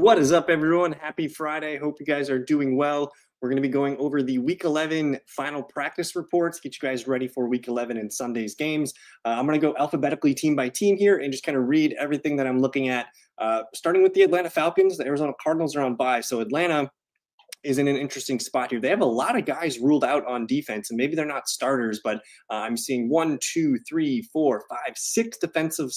What is up, everyone? Happy Friday. Hope you guys are doing well. We're going to be going over the Week 11 final practice reports, get you guys ready for Week 11 and Sunday's games. I'm going to go alphabetically team by team here and just kind of read everything that I'm looking at, starting with the Atlanta Falcons. The Arizona Cardinals are on bye, so Atlanta is in an interesting spot here. They have a lot of guys ruled out on defense, and maybe they're not starters, but I'm seeing 6 defensive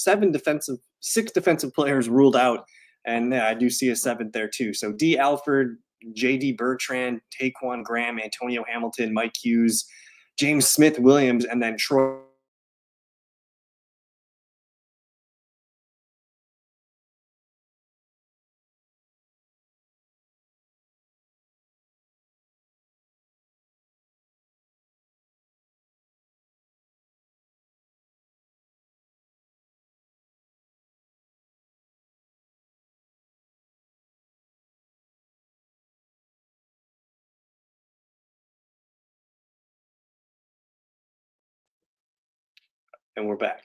players ruled out. And I do see a seventh there too. So D. Alford, J.D. Bertrand, Taquan Graham, Antonio Hamilton, Mike Hughes, James Smith-Williams, and then Troy. And we're back.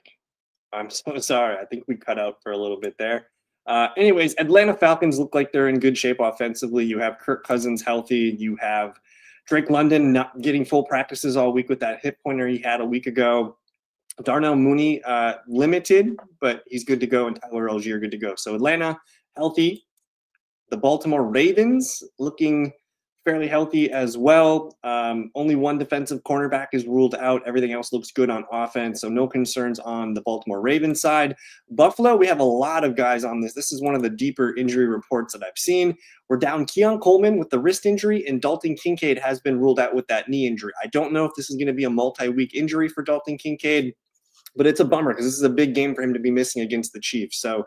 I'm so sorry. I think we cut out for a little bit there. Anyways, Atlanta Falcons look like they're in good shape offensively. You have Kirk Cousins healthy. You have Drake London not getting full practices all week with that hip pointer he had a week ago. Darnell Mooney limited, but he's good to go, and Tyler Algier good to go. So Atlanta healthy. The Baltimore Ravens looking fairly healthy as well. Only one defensive cornerback is ruled out. Everything else looks good on offense, so no concerns on the Baltimore Ravens side. Buffalo, we have a lot of guys on this. This is one of the deeper injury reports that I've seen. We're down Keon Coleman with the wrist injury, and Dalton Kincaid has been ruled out with that knee injury. I don't know if this is going to be a multi-week injury for Dalton Kincaid, but it's a bummer because this is a big game for him to be missing against the Chiefs. So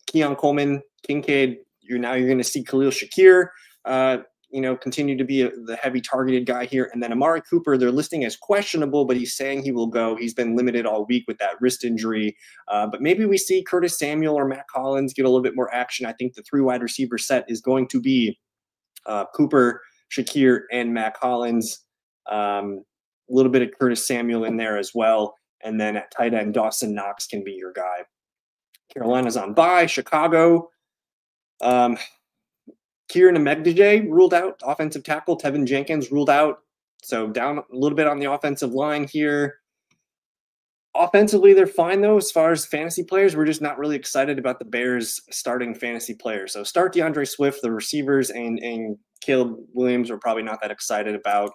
Keon Coleman, Kincaid, you're going to see Khalil Shakir, continue to be the heavy targeted guy here. And then Amari Cooper, they're listing as questionable, but he's saying he will go. He's been limited all week with that wrist injury. But maybe we see Curtis Samuel or Matt Collins get a little bit more action. I think the 3 wide receiver set is going to be Cooper, Shakir, and Matt Collins. A little bit of Curtis Samuel in there as well. And then at tight end, Dawson Knox can be your guy. Carolina's on bye. Chicago. Kieran Amegbijie ruled out, offensive tackle. Tevin Jenkins ruled out. So down a little bit on the offensive line here. Offensively, they're fine, though, as far as fantasy players. We're just not really excited about the Bears starting fantasy players. So start DeAndre Swift, the receivers, and Caleb Williams we're probably not that excited about.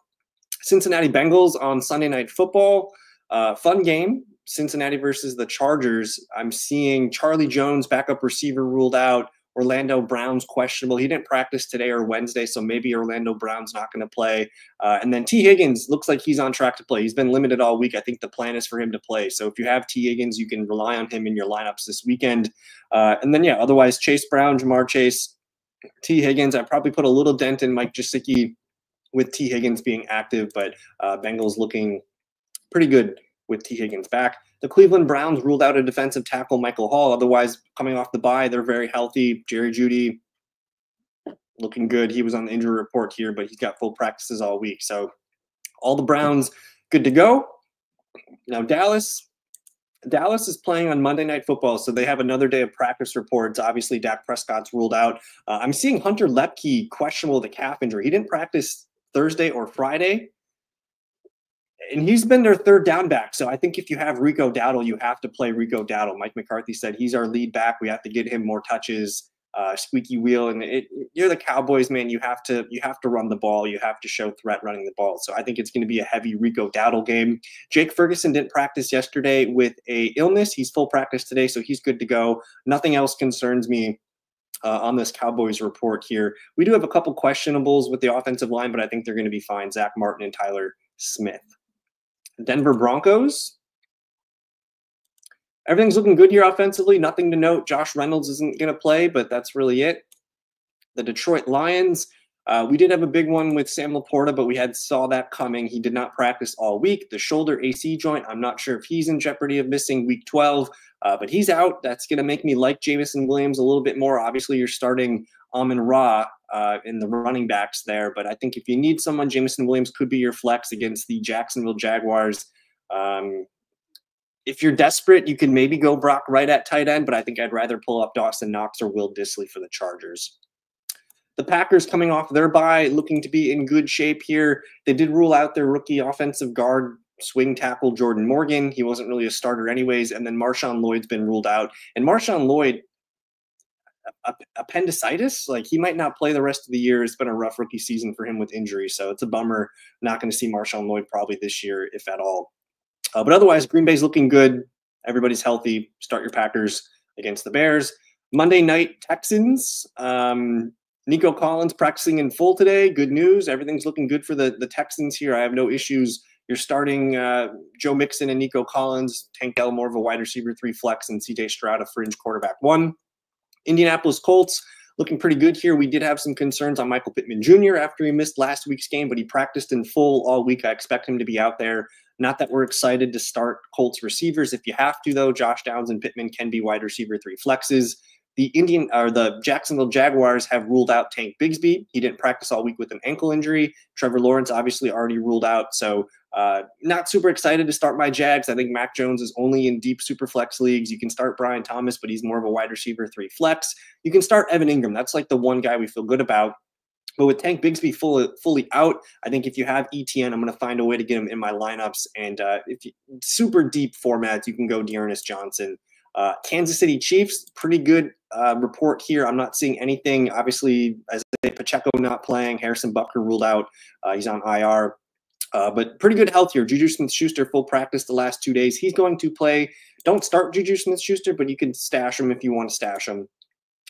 Cincinnati Bengals on Sunday Night Football. Fun game. Cincinnati versus the Chargers. I'm seeing Charlie Jones, backup receiver, ruled out. Orlando Brown's questionable. He didn't practice today or Wednesday, so maybe Orlando Brown's not going to play. And then T. Higgins looks like he's on track to play. He's been limited all week. I think the plan is for him to play. So if you have T. Higgins, you can rely on him in your lineups this weekend. And then, otherwise, Chase Brown, Jamar Chase, T. Higgins. I probably put a little dent in Mike Gesicki with T. Higgins being active, but Bengals looking pretty good with T. Higgins back. The Cleveland Browns ruled out a defensive tackle, Michael Hall. Otherwise, coming off the bye, they're very healthy. Jerry Jeudy looking good. He was on the injury report here, but he's got full practices all week. So all the Browns good to go. Now Dallas is playing on Monday Night Football, so they have another day of practice reports. Obviously, Dak Prescott's ruled out. I'm seeing Hunter Lepke questionable with a calf injury. He didn't practice Thursday or Friday. And he's been their third down back. So I think if you have Rico Dowdle, you have to play Rico Dowdle. Mike McCarthy said he's our lead back. We have to get him more touches, squeaky wheel. And you're the Cowboys, man. You have to run the ball. You have to show threat running the ball. So I think it's going to be a heavy Rico Dowdle game. Jake Ferguson didn't practice yesterday with a illness. He's full practice today, so he's good to go. Nothing else concerns me on this Cowboys report here. We do have a couple questionables with the offensive line, but I think they're going to be fine. Zach Martin and Tyler Smith. Denver Broncos. Everything's looking good here offensively. Nothing to note. Josh Reynolds isn't going to play, but that's really it. The Detroit Lions. We did have a big one with Sam Laporta, but we saw that coming. He did not practice all week. The shoulder AC joint, I'm not sure if he's in jeopardy of missing week 12, but he's out. That's going to make me like Jameson Williams a little bit more. Obviously, you're starting Amon-Ra in the running backs there, but I think if you need someone, Jameson Williams could be your flex against the Jacksonville Jaguars. If you're desperate, you can maybe go Brock Wright at tight end, but I think I'd rather pull up Dawson Knox or Will Dissly for the Chargers. The Packers coming off their bye, looking to be in good shape here. They did rule out their rookie offensive guard, swing tackle Jordan Morgan. He wasn't really a starter anyways. And then Marshawn Lloyd's been ruled out. And Marshawn Lloyd, appendicitis, like he might not play the rest of the year. It's been a rough rookie season for him with injury. So it's a bummer. Not going to see Marshawn Lloyd probably this year, if at all. But otherwise, Green Bay's looking good. Everybody's healthy. Start your Packers against the Bears. Monday night, Texans. Nico Collins practicing in full today. Good news. Everything's looking good for the Texans here. I have no issues. You're starting Joe Mixon and Nico Collins, Tank Dell more of a wide receiver 3 flex, and CJ Stroud a fringe quarterback 1. Indianapolis Colts looking pretty good here. We did have some concerns on Michael Pittman Jr. after he missed last week's game, but he practiced in full all week. I expect him to be out there. Not that we're excited to start Colts receivers. If you have to, though, Josh Downs and Pittman can be wide receiver 3 flexes. The Jacksonville Jaguars have ruled out Tank Bigsby. He didn't practice all week with an ankle injury. Trevor Lawrence obviously already ruled out. So not super excited to start my Jags. I think Mac Jones is only in deep super flex leagues. You can start Brian Thomas, but he's more of a wide receiver 3 flex. You can start Evan Ingram. That's like the one guy we feel good about. But with Tank Bigsby fully out, I think if you have ETN, I'm going to find a way to get him in my lineups. And if you super deep formats, you can go Dearness Johnson. Kansas City Chiefs, pretty good report here. I'm not seeing anything. Obviously, as I say, Pacheco not playing. Harrison Butker ruled out. He's on IR. But pretty good health here. Juju Smith-Schuster, full practice the last 2 days. He's going to play. Don't start Juju Smith-Schuster, but you can stash him if you want to stash him.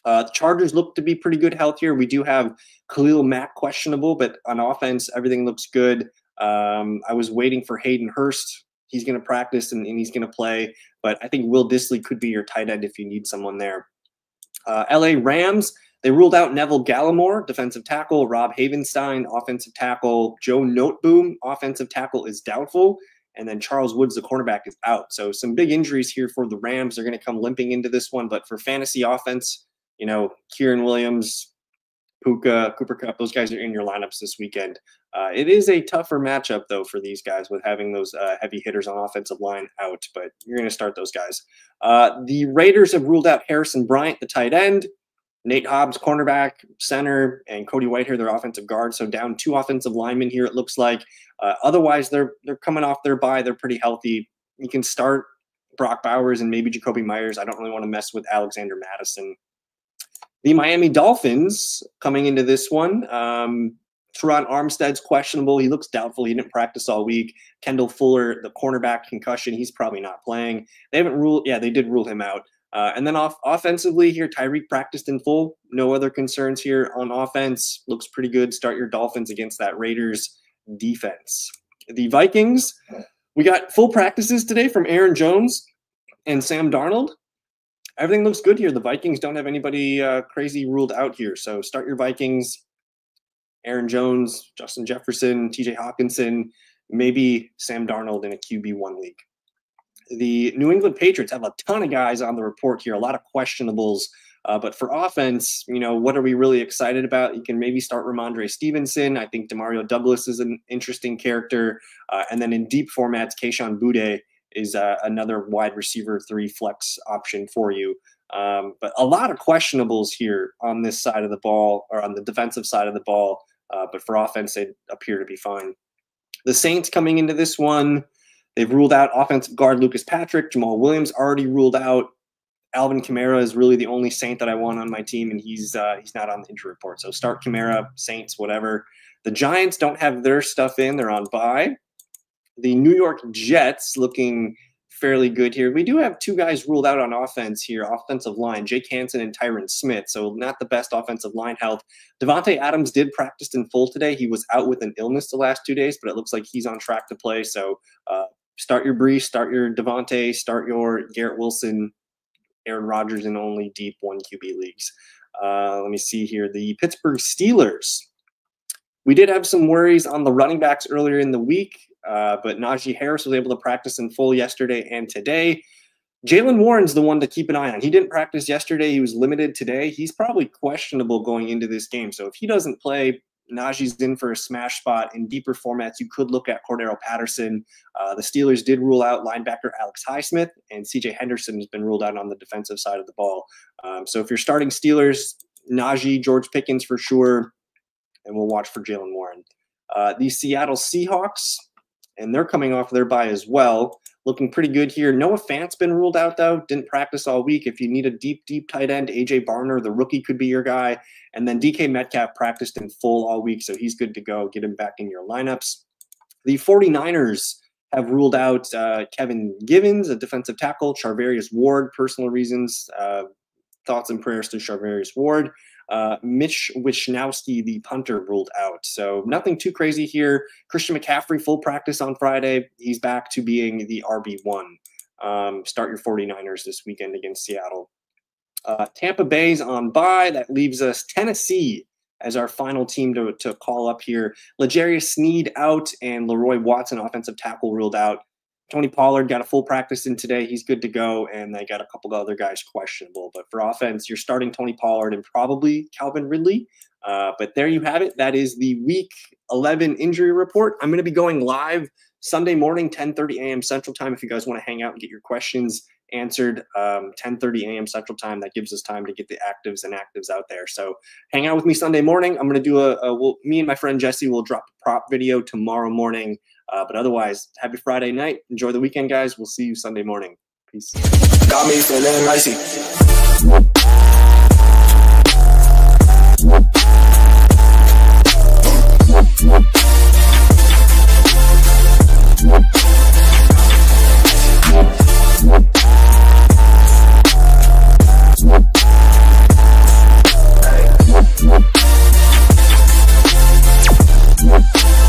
The Chargers look to be pretty good health here. We do have Khalil Mack questionable, but on offense, everything looks good. I was waiting for Hayden Hurst. He's going to practice and he's going to play, but I think Will Dissly could be your tight end if you need someone there. LA Rams, they ruled out Neville Gallimore, defensive tackle, Rob Havenstein, offensive tackle, Joe Noteboom, offensive tackle is doubtful, and then Charles Woods, the cornerback, is out. So some big injuries here for the Rams. They're going to come limping into this one, but for fantasy offense, you know, Kieran Williams, Puka, Cooper Kupp, those guys are in your lineups this weekend. It is a tougher matchup, though, for these guys with having those heavy hitters on offensive line out, but you're going to start those guys. The Raiders have ruled out Harrison Bryant, the tight end, Nate Hobbs, cornerback, center, and Cody Whitehair, their offensive guard. So down 2 offensive linemen here, it looks like. Otherwise, they're coming off their bye. They're pretty healthy. You can start Brock Bowers and maybe Jacoby Myers. I don't really want to mess with Alexander Madison. The Miami Dolphins coming into this one. Teron Armstead's questionable. He looks doubtful. He didn't practice all week. Kendall Fuller, the cornerback, concussion. He's probably not playing. They haven't ruled. Yeah, they did rule him out. And then offensively here, Tyreek practiced in full. No other concerns here on offense. Looks pretty good. Start your Dolphins against that Raiders defense. The Vikings, we got full practices today from Aaron Jones and Sam Darnold. Everything looks good here. The Vikings don't have anybody crazy ruled out here. So start your Vikings, Aaron Jones, Justin Jefferson, TJ Hawkinson, maybe Sam Darnold in a QB1 league. The New England Patriots have a ton of guys on the report here, a lot of questionables. But for offense, you know, what are we really excited about? You can maybe start Ramondre Stevenson. I think Demario Douglas is an interesting character. And then in deep formats, Kayshon Boutte is another wide receiver 3 flex option for you. But a lot of questionables here on this side of the ball, or on the defensive side of the ball. But for offense, they appear to be fine. The Saints coming into this one, they've ruled out offensive guard Lucas Patrick. Jamal Williams already ruled out. Alvin Kamara is really the only Saint that I want on my team, and he's not on the injury report. So start Kamara, Saints, whatever. The Giants don't have their stuff in. They're on bye. The New York Jets looking fairly good here. We do have 2 guys ruled out on offense here, offensive line, Jake Hansen and Tyron Smith. So not the best offensive line health. Devontae Adams did practice in full today. He was out with an illness the last 2 days, but it looks like he's on track to play. So start your Brees, start your Devontae, start your Garrett Wilson, Aaron Rodgers in only deep 1 QB leagues. Let me see here. The Pittsburgh Steelers. We did have some worries on the running backs earlier in the week, but Najee Harris was able to practice in full yesterday and today. Jaylen Warren's the one to keep an eye on. He didn't practice yesterday. He was limited today. He's probably questionable going into this game. So if he doesn't play, Najee's in for a smash spot. In deeper formats, you could look at Cordero Patterson. The Steelers did rule out linebacker Alex Highsmith, and CJ Henderson has been ruled out on the defensive side of the ball. So if you're starting Steelers, Najee, George Pickens for sure, and we'll watch for Jaylen Warren. The Seattle Seahawks, and they're coming off their bye as well. Looking pretty good here. Noah Fant's been ruled out, though. Didn't practice all week. If you need a deep tight end, A.J. Barner, the rookie, could be your guy. And then DK Metcalf practiced in full all week, so he's good to go. Get him back in your lineups. The 49ers have ruled out Kevin Givens, a defensive tackle, Charvarius Ward, personal reasons. Thoughts and prayers to Charvarius Ward. Mitch Wishnowsky, the punter, ruled out. So nothing too crazy here. Christian McCaffrey, full practice on Friday. He's back to being the RB1. Start your 49ers this weekend against Seattle. Tampa Bay's on bye. That leaves us Tennessee as our final team to call up here. L'Jarius Sneed out and Leroy Watson, offensive tackle, ruled out. Tony Pollard got a full practice in today. He's good to go, and they got a couple of other guys questionable. But for offense, you're starting Tony Pollard and probably Calvin Ridley. But there you have it. That is the Week 11 injury report. I'm going to be going live Sunday morning, 10:30 a.m. Central Time. If you guys want to hang out and get your questions answered, 10:30 a.m. Central Time. That gives us time to get the actives and actives out there. So hang out with me Sunday morning. I'm going to do me and my friend Jesse will drop a prop video tomorrow morning. But otherwise, happy Friday night. Enjoy the weekend, guys. We'll see you Sunday morning. Peace. Got me feeling icy.